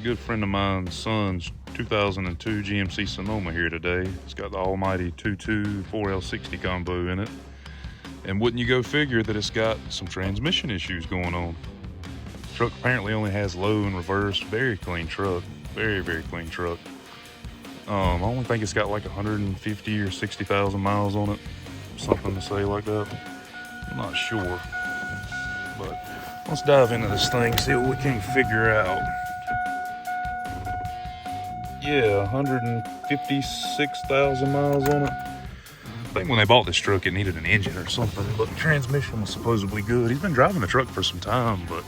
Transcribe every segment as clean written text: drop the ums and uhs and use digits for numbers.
good friend of mine's son's 2002 GMC Sonoma here today. It's got the almighty 2.2 4L60 combo in it. And wouldn't you go figure that it's got some transmission issues going on. Truck apparently only has low and reverse. Very clean truck. Very, very clean truck. I only think it's got like 150 or 60,000 miles on it. Something to say like that. I'm not sure. But let's dive into this thing, see what we can figure out. Yeah, 156,000 miles on it. I think when they bought this truck, it needed an engine or something, but the transmission was supposedly good. He's been driving the truck for some time, but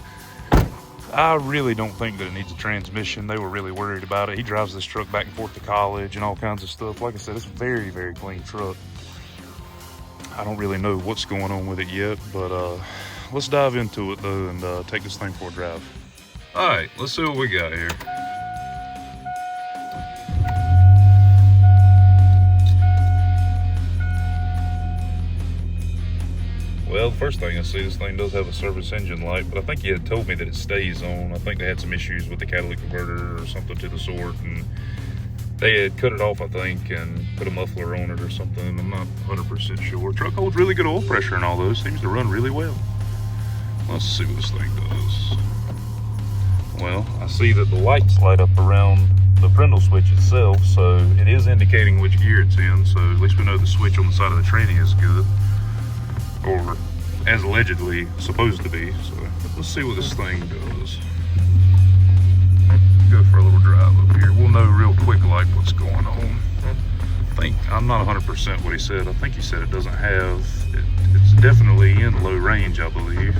I really don't think that it needs a transmission. They were really worried about it. He drives this truck back and forth to college and all kinds of stuff. Like I said, it's a very, very clean truck. I don't really know what's going on with it yet, but let's dive into it though and take this thing for a drive. All right, let's see what we got here. Well, the first thing I see, this thing does have a service engine light, but I think he had told me that it stays on. I think they had some issues with the catalytic converter or something to the sort, and they had cut it off, I think, and put a muffler on it or something. I'm not 100% sure. Truck holds really good oil pressure and all those. Seems to run really well. Let's see what this thing does. Well, I see that the lights light up around the Prindle switch itself, so it is indicating which gear it's in, so at least we know the switch on the side of the tranny is good. Or as allegedly supposed to be. So let's see what this thing does. Go for a little drive up here. We'll know real quick like what's going on. I'm not 100% what he said. I think he said it doesn't have, it's definitely in low range, I believe.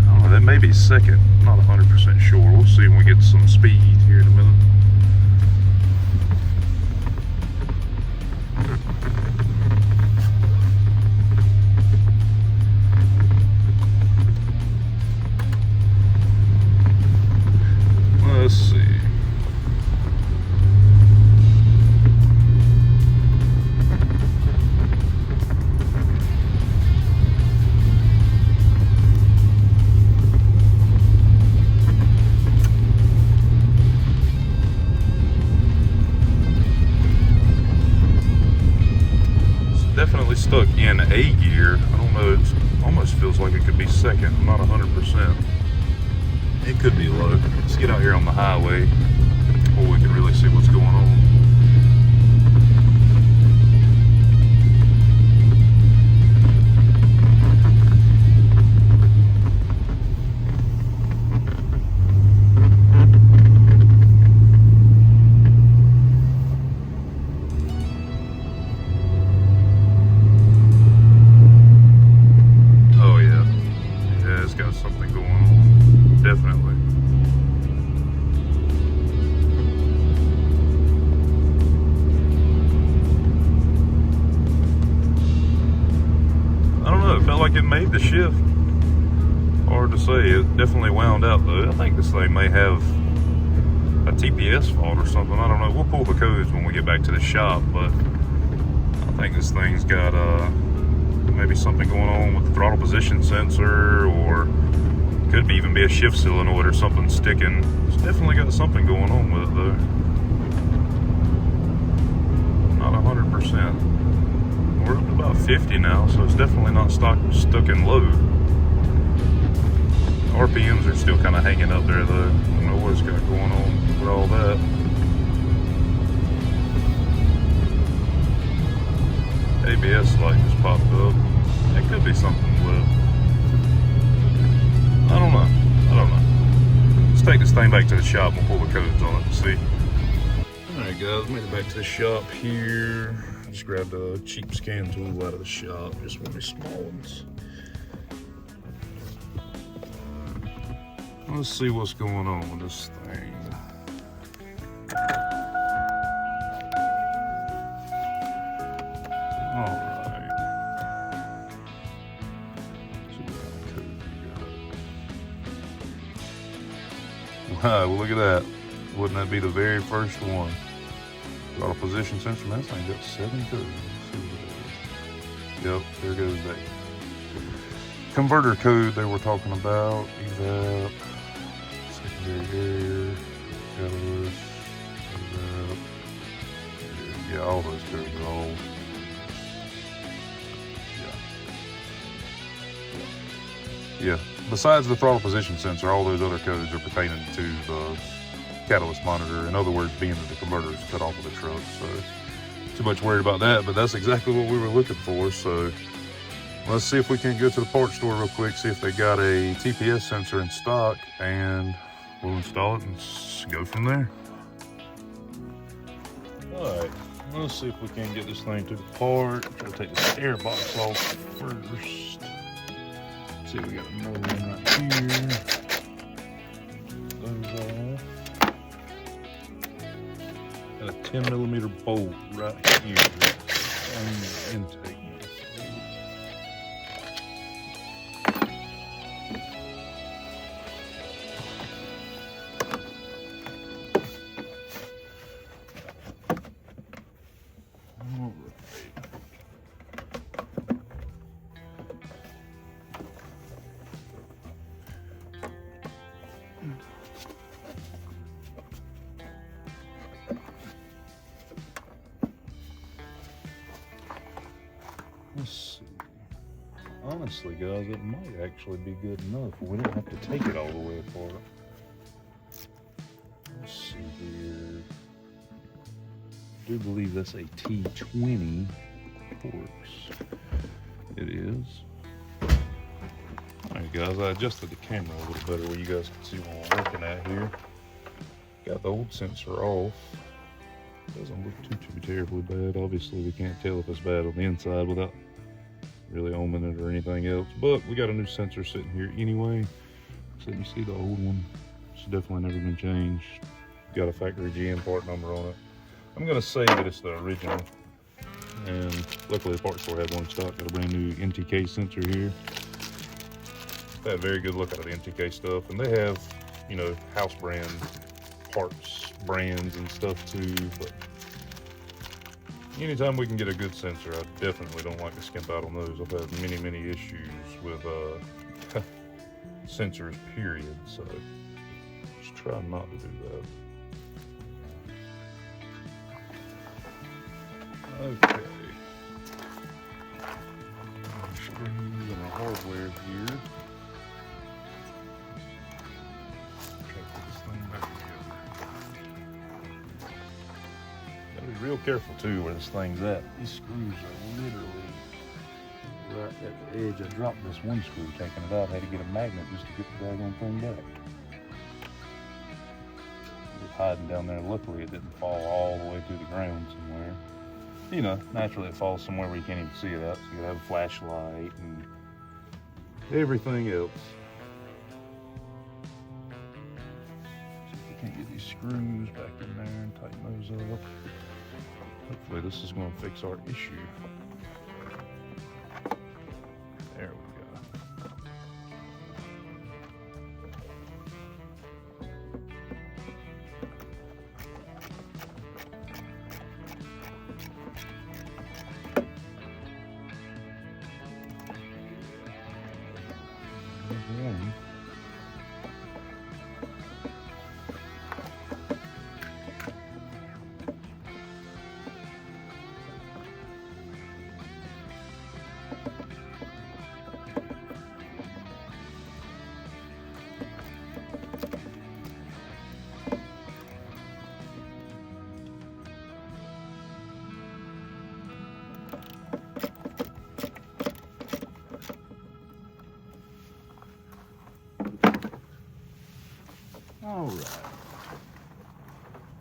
Oh, that may be second. I'm not 100% sure. We'll see when we get some speed here in a minute. Let's see. It's definitely stuck in A gear. I don't know, it almost feels like it could be second. I'm not 100%. It could be low. Let's get out here on the highway before we can really see what's going on. Oh yeah. Yeah, it's got something going on. Definitely. I don't know, it felt like it made the shift. Hard to say, it definitely wound out though. I think this thing may have a TPS fault or something, I don't know. We'll pull the codes when we get back to the shop, but I think this thing's got maybe something going on with the throttle position sensor, or could even be a shift solenoid or something sticking. It's definitely got something going on with it though. Not 100%. We're up to about 50 now, so it's definitely not stuck in low. RPMs are still kind of hanging up there though. I don't know what it's got going on with all that. ABS light just popped up. It could be something with, I don't know. Let's take this thing back to the shop and pull the codes on it and see. Alright guys, made it back to the shop here. Just grabbed a cheap scan tool out of the shop, just one of these small ones. Let's see what's going on with this thing. Wow, well look at that. Wouldn't that be the very first one? Throttle position sensor, man, this thing got 7 codes. Yep, there goes that. converter code they were talking about. Evap, secondary carrier, catalyst, evap. Yeah, all those codes are all. Yeah. Besides the throttle position sensor, all those other codes are pertaining to the catalyst monitor. In other words, being that the converter is cut off of the truck. So too much worried about that, but that's exactly what we were looking for. So let's see if we can go to the parts store real quick, see if they got a TPS sensor in stock, and we'll install it and go from there. All right, let's see if we can get this thing to the part. Try to take this air box off first. See, we got another one right here. Those off. Got a 10mm bolt right here on the intake. Let's see. Honestly, guys, it might actually be good enough. We don't have to take it all the way apart. Let's see here. I do believe that's a T20 Torx. It is. Alright, guys, I adjusted the camera a little better where you guys can see what I'm looking at here. Got the old sensor off. Doesn't look too terribly bad. Obviously, we can't tell if it's bad on the inside without really oming it or anything else. But we got a new sensor sitting here anyway. So you see the old one. It's definitely never been changed. Got a factory GM part number on it. I'm gonna say that it's the original. And luckily the parts store had one stock. Got a brand new NTK sensor here. Had a very good look at the NTK stuff. And they have, you know, house brand parts, brands and stuff too, but anytime we can get a good sensor, I definitely don't like to skimp out on those. I've had many issues with sensors, period, so just try not to do that. Okay. Screws and our hardware here. Be real careful too where this thing's at. These screws are literally right at the edge. I dropped this one screw taking it out. I had to get a magnet just to get the daggone thing back. It was hiding down there. Luckily it didn't fall all the way to the ground somewhere. You know, naturally it falls somewhere where you can't even see it at. So you have a flashlight and everything else. See if we can't get these screws back in there and tighten those up. Hopefully this is going to fix our issue. There we go. One. All right.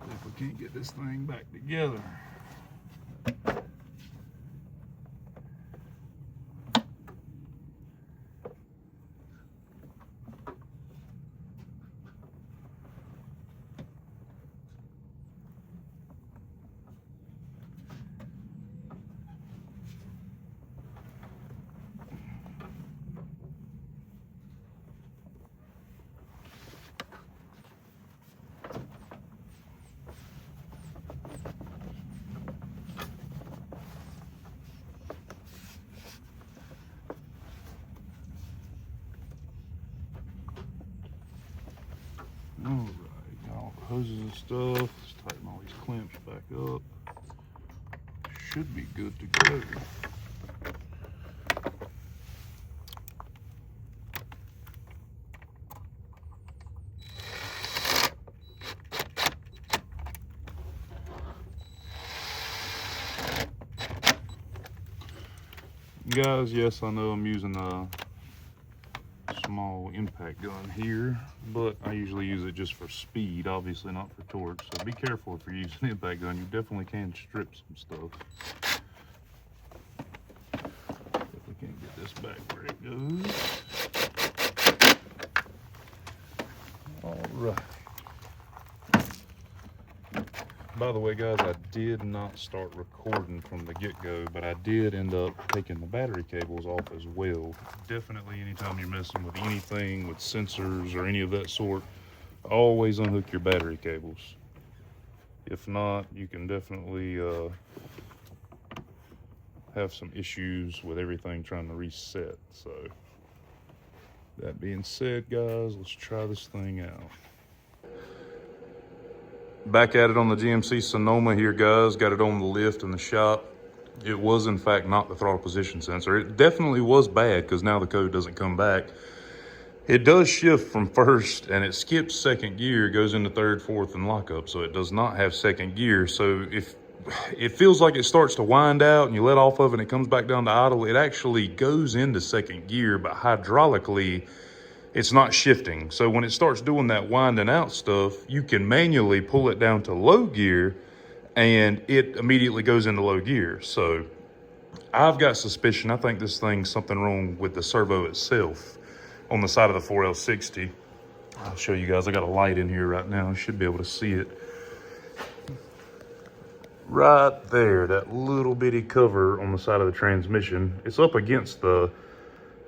If we can't get this thing back together. hoses and stuff. Let's tighten all these clamps back up. Should be good to go. Guys, yes, I know I'm using a small impact gun here, but I usually use it just for speed, obviously not for torque. So be careful if you're using an impact gun. You definitely can strip some stuff. If we can't get this back where it goes. All right. By the way, guys, I did not start recording from the get-go, but I did end up taking the battery cables off as well. Definitely, anytime you're messing with anything with sensors or any of that sort, always unhook your battery cables. If not, you can definitely have some issues with everything trying to reset. So, that being said, guys, let's try this thing out. Back at it on the GMC Sonoma here, guys. Got it on the lift in the shop. It was, in fact, not the throttle position sensor. It definitely was bad because now the code doesn't come back. It does shift from first and it skips second gear, goes into third, fourth, and lockup. So it does not have second gear. So if it feels like it starts to wind out and you let off of it and it comes back down to idle, it actually goes into second gear, but hydraulically, it's not shifting. So when it starts doing that winding out stuff, you can manually pull it down to low gear and it immediately goes into low gear. So I've got suspicion, I think this thing's something wrong with the servo itself on the side of the 4L60. I'll show you guys, I got a light in here right now. You should be able to see it. Right there, that little bitty cover on the side of the transmission. It's up against the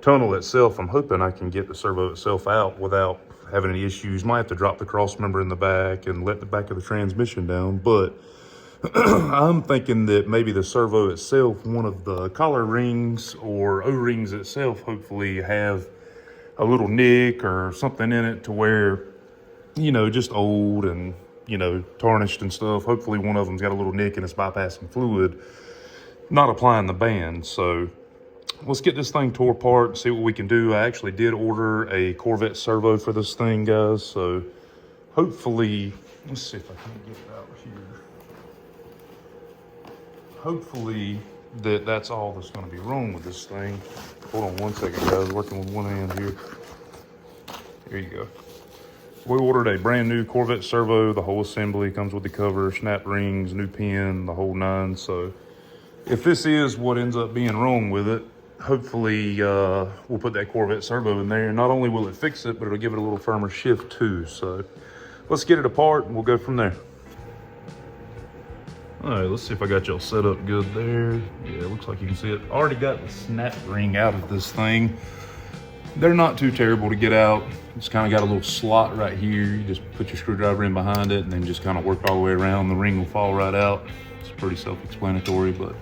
tunnel itself. I'm hoping I can get the servo itself out without having any issues. Might have to drop the cross member in the back and let the back of the transmission down, but I'm thinking that maybe the servo itself, one of the collar rings or O-rings itself, hopefully have a little nick or something in it to where, you know, just old and, you know, tarnished and stuff. Hopefully one of them's got a little nick and it's bypassing fluid, not applying the band. So let's get this thing tore apart and see what we can do. I actually did order a Corvette servo for this thing, guys. So hopefully, let's see if I can get it out here. Hopefully that's all that's going to be wrong with this thing. Hold on one second, guys. Working with one hand here. Here you go. We ordered a brand new Corvette servo. The whole assembly comes with the cover, snap rings, new pin, the whole nine. So if this is what ends up being wrong with it, hopefully we'll put that Corvette servo in there. Not only will it fix it, but it'll give it a little firmer shift too. So let's get it apart and we'll go from there. All right, let's see if I got y'all set up good there. Yeah, it looks like you can see it. Already got the snap ring out of this thing. They're not too terrible to get out. It's kind of got a little slot right here. You just put your screwdriver in behind it and then just kind of work all the way around. The ring will fall right out. It's pretty self-explanatory, but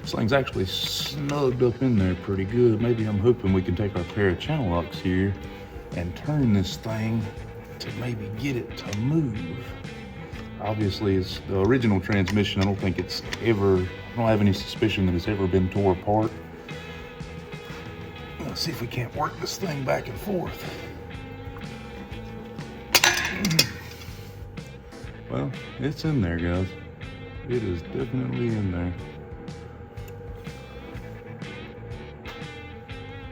this thing's actually snugged up in there pretty good. Maybe I'm hoping we can take our pair of channel locks here and turn this thing to maybe get it to move. Obviously, it's the original transmission. I don't think it's ever, I don't have any suspicion that it's ever been tore apart. Let's see if we can't work this thing back and forth. Well, it's in there, guys. It is definitely in there.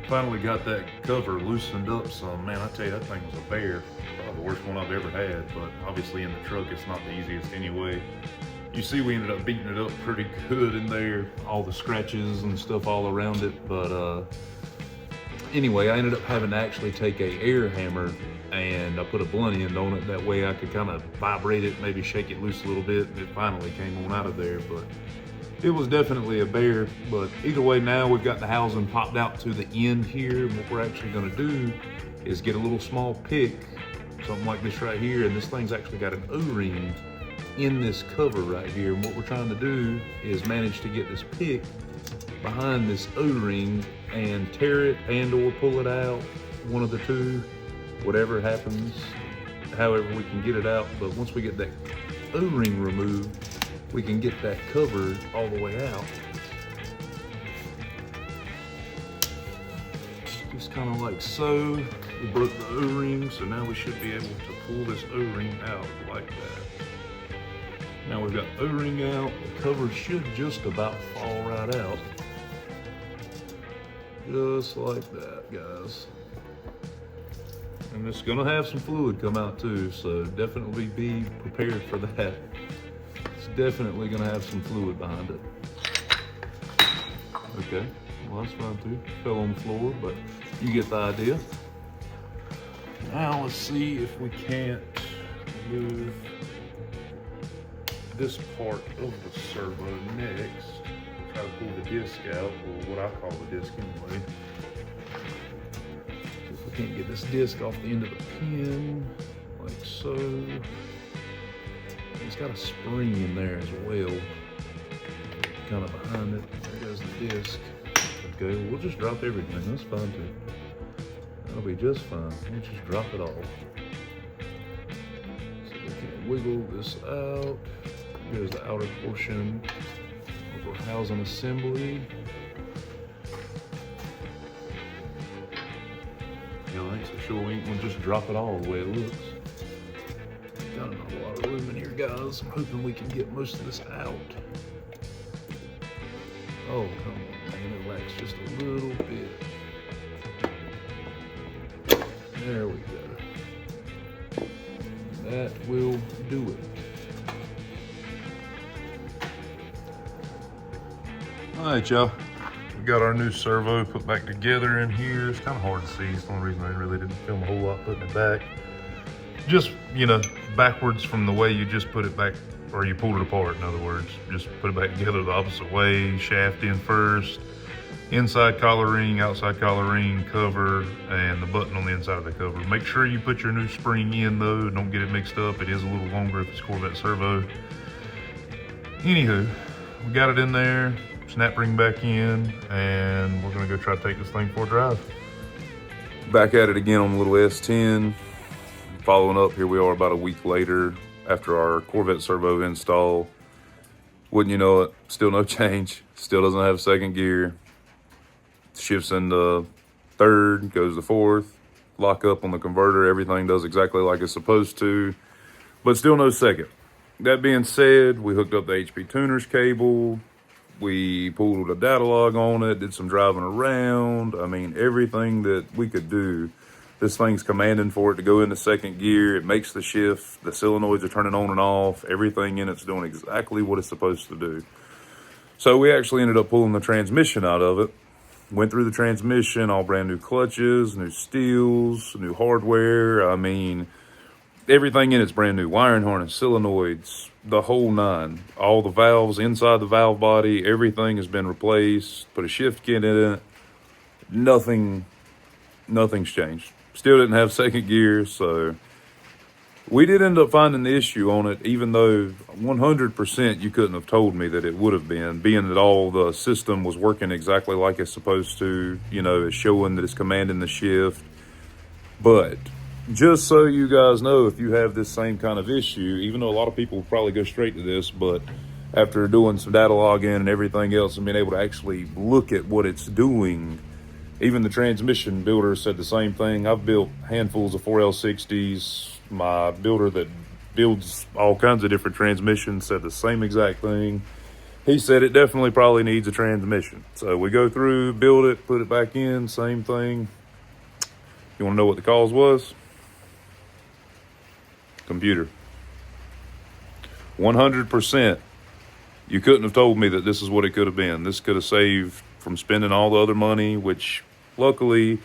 Finally got that cover loosened up some. Man, I tell you, that thing was a bear. Probably the worst one I've ever had, but obviously in the truck, it's not the easiest anyway. You see, we ended up beating it up pretty good in there. All the scratches and stuff all around it, but anyway, I ended up having to actually take a air hammer and I put a blunt end on it. That way I could kind of vibrate it, maybe shake it loose a little bit, and it finally came on out of there. But it was definitely a bear. But either way, now we've got the housing popped out to the end here. And what we're actually gonna do is get a little small pick, something like this right here. And this thing's actually got an O-ring in this cover right here. And what we're trying to do is manage to get this pick behind this O-ring and tear it and or pull it out, one of the two. Whatever happens, however we can get it out. But once we get that O-ring removed, we can get that covered all the way out. Just kind of like so. We broke the O-ring, so now we should be able to pull this O-ring out like that. Now we've got O-ring out, the cover should just about fall right out. Just like that, guys. And it's gonna have some fluid come out too, so definitely be prepared for that. It's definitely gonna have some fluid behind it. Okay, well that's fine too. Fell on the floor, but you get the idea. Now let's see if we can't move this part of the servo next. Try to pull the disc out, or what I call the disc anyway. See if we can't get this disc off the end of the pin, like so. It's got a spring in there as well, kind of behind it. There goes the disc. Okay, well, we'll just drop everything. That's fine too. That'll be just fine. We'll just drop it all. So we can wiggle this out. Here's the outer portion of our housing assembly. I ain't so sure we ain't gonna just drop it all the way it looks. Got a lot of room in here, guys. I'm hoping we can get most of this out. Oh, come on, man. It lacks just a little bit. There we go. That will do it. All right, y'all. We got our new servo put back together in here. It's kind of hard to see. It's the only reason I really didn't film a whole lot putting it back. Just, you know, backwards from the way you just put it back, or you pulled it apart, in other words. Just put it back together the opposite way. Shaft in first. Inside collar ring, outside collar ring, cover, and the button on the inside of the cover. Make sure you put your new spring in though, don't get it mixed up. It is a little longer if it's Corvette servo. Anywho, we got it in there, snap ring back in, and we're gonna go try to take this thing for a drive. Back at it again on the little S10. Following up, here we are about a week later after our Corvette servo install. Wouldn't you know it, still no change, still doesn't have second gear. Shifts into third, goes to fourth, lock up on the converter, everything does exactly like it's supposed to, but still no second. That being said, we hooked up the HP tuners cable, we pulled a data log on it, did some driving around. I mean, everything that we could do. This thing's commanding for it to go into second gear. It makes the shift, the solenoids are turning on and off, everything in it's doing exactly what it's supposed to do. So we actually ended up pulling the transmission out of it. Went through the transmission, all brand new clutches, new steels, new hardware. I mean, everything in it's brand new. Wiring harness, solenoids, the whole nine. All the valves inside the valve body, everything has been replaced. Put a shift kit in it. Nothing's changed. Still didn't have second gear, so we did end up finding the issue on it, even though 100% you couldn't have told me that it would have been, being that all the system was working exactly like it's supposed to, you know, it's showing that it's commanding the shift. But just so you guys know, if you have this same kind of issue, even though a lot of people will probably go straight to this, but after doing some data logging and everything else and being able to actually look at what it's doing, even the transmission builder said the same thing. I've built handfuls of 4L60s. My builder that builds all kinds of different transmissions said the same exact thing. He said it definitely probably needs a transmission. So we go through, build it, put it back in, same thing. You want to know what the cause was? Computer. 100%. You couldn't have told me that this is what it could have been. This could have saved from spending all the other money, which luckily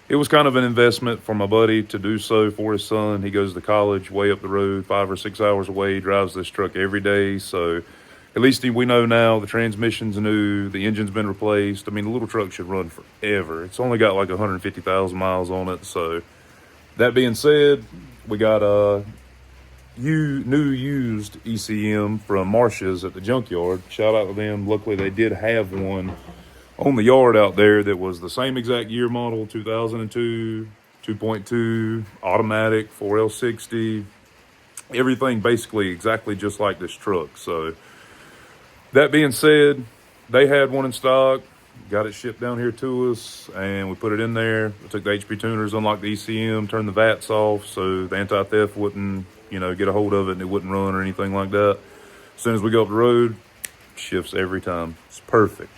it was kind of an investment for my buddy to do so for his son. He goes to college way up the road, 5 or 6 hours away. He drives this truck every day. So at least we know now the transmission's new, the engine's been replaced. I mean, the little truck should run forever. It's only got like 150,000 miles on it. So that being said, we got a new used ECM from Marsh's at the junkyard. Shout out to them. Luckily, they did have one on the yard out there that was the same exact year model, 2002, 2.2, automatic, 4L60, everything basically exactly just like this truck. So that being said, they had one in stock, got it shipped down here to us, and we put it in there. We took the HP tuners, unlocked the ECM, turned the VATs off so the anti-theft wouldn't, get a hold of it and it wouldn't run or anything like that. As soon as we go up the road, shifts every time. It's perfect.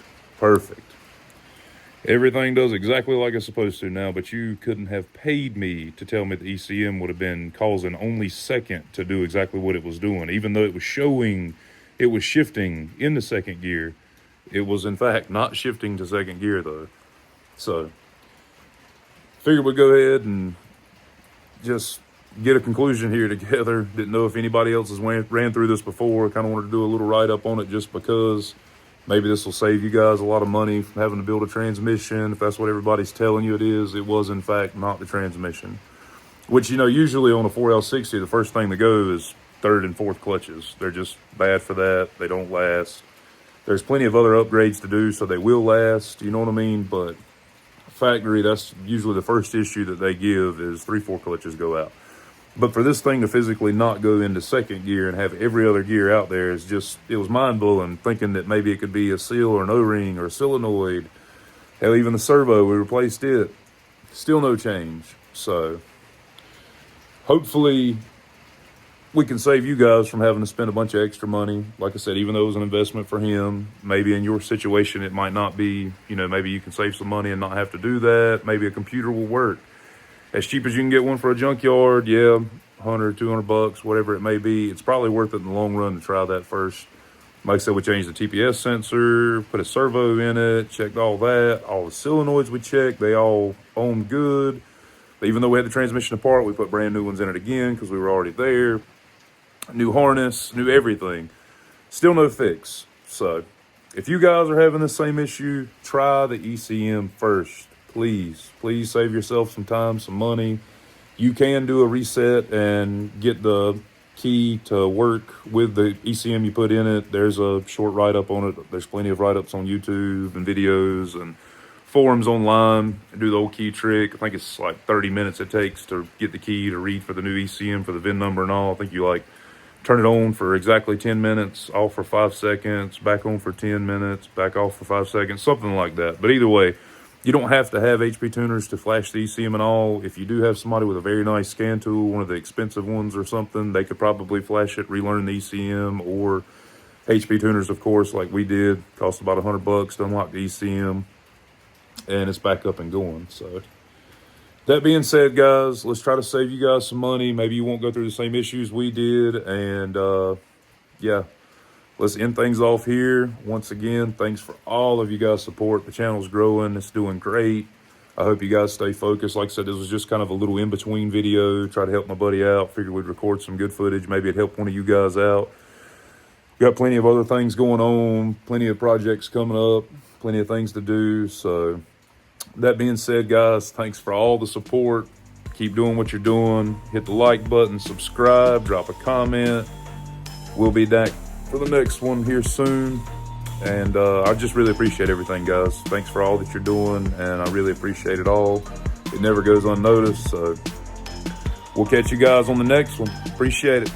Everything does exactly like it's supposed to now, but you couldn't have paid me to tell me the ECM would have been causing only second to do exactly what it was doing. Even though it was showing it was shifting into second gear, it was in fact not shifting to second gear though. So figured we'd go ahead and just get a conclusion here together. Didn't know if anybody else has ran through this before. Kind of wanted to do a little write-up on it just because maybe this will save you guys a lot of money from having to build a transmission. If that's what everybody's telling you it is, it was in fact not the transmission. Which, usually on a 4L60, the first thing to go is third and fourth clutches. They're just bad for that. They don't last. There's plenty of other upgrades to do, so they will last. You know what I mean? But factory, that's usually the first issue that they give is 3/4 clutches go out. But for this thing to physically not go into second gear and have every other gear out there is just, it was mind-blowing, thinking that maybe it could be a seal or an O-ring or a solenoid. Hell, even the servo, we replaced it. Still no change. So hopefully we can save you guys from having to spend a bunch of extra money. Like I said, even though it was an investment for him, maybe in your situation it might not be, maybe you can save some money and not have to do that. Maybe a computer will work. As cheap as you can get one for a junkyard, yeah, 100, 200 bucks, whatever it may be. It's probably worth it in the long run to try that first. Like I said, we changed the TPS sensor, put a servo in it, checked all that. All the solenoids we checked, they all owned good. But even though we had the transmission apart, we put brand new ones in it again because we were already there. New harness, new everything. Still no fix. So if you guys are having the same issue, try the ECM first. Please save yourself some time, some money. You can do a reset and get the key to work with the ECM you put in it. There's a short write-up on it. There's plenty of write-ups on YouTube and videos and forums online. Do the old key trick. I think it's like 30 minutes it takes to get the key to read for the new ECM for the VIN number and all. I think you turn it on for exactly 10 minutes, off for 5 seconds, back on for 10 minutes, back off for 5 seconds, something like that. But either way, you don't have to have HP tuners to flash the ECM and all. If you do have somebody with a very nice scan tool, one of the expensive ones or something, they could probably flash it, relearn the ECM, or HP tuners, of course, like we did. Cost about $100 to unlock the ECM, and it's back up and going. So that being said, guys, let's try to save you guys some money. Maybe you won't go through the same issues we did, and yeah. Let's end things off here. Once again, thanks for all of you guys' support. The channel's growing. It's doing great. I hope you guys stay focused. Like I said, this was just kind of a little in-between video. Try to help my buddy out. Figured we'd record some good footage. Maybe it'd help one of you guys out. Got plenty of other things going on. Plenty of projects coming up. Plenty of things to do. So that being said, guys, thanks for all the support. Keep doing what you're doing. Hit the like button. Subscribe. Drop a comment. We'll be back for the next one here soon, and I just really appreciate everything, guys. Thanks for all that you're doing, and I really appreciate it all. It never goes unnoticed, so we'll catch you guys on the next one. Appreciate it.